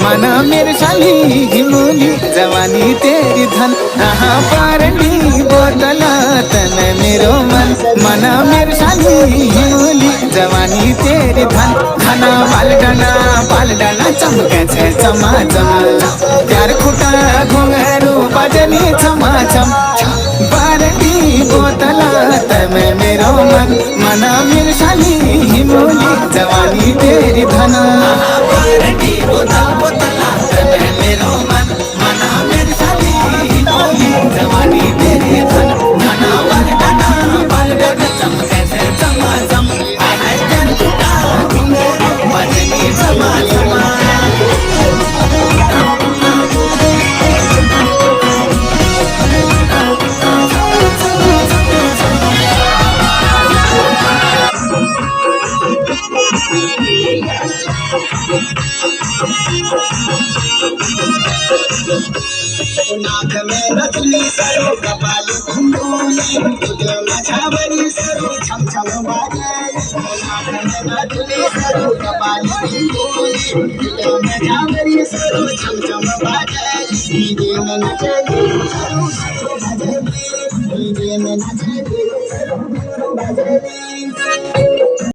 मना मेरे शाली हिमोली जवानी तेरी धन हाँ पारनी बोतला तन मेरो मन मना मेरे शाली हिमोली जवानी तेरी धन खाना बाल डाना चमके छे चमा चम प्यार खुटा घुंघरू बजनी चमा चम पारनी बोतला तन मेरो मन मना मेरे शाली हिमोली जवानी तेरी धन नाक में रतली सरो कपाल घुंडोली तुझे मछावरी सरो छम छम बाजे नाक में रतली सरो कपाल घुंडोली तुझे मछावरी सरो छम छम बाजे डीजे में नचे सरो सरो बजे डीजे में नचे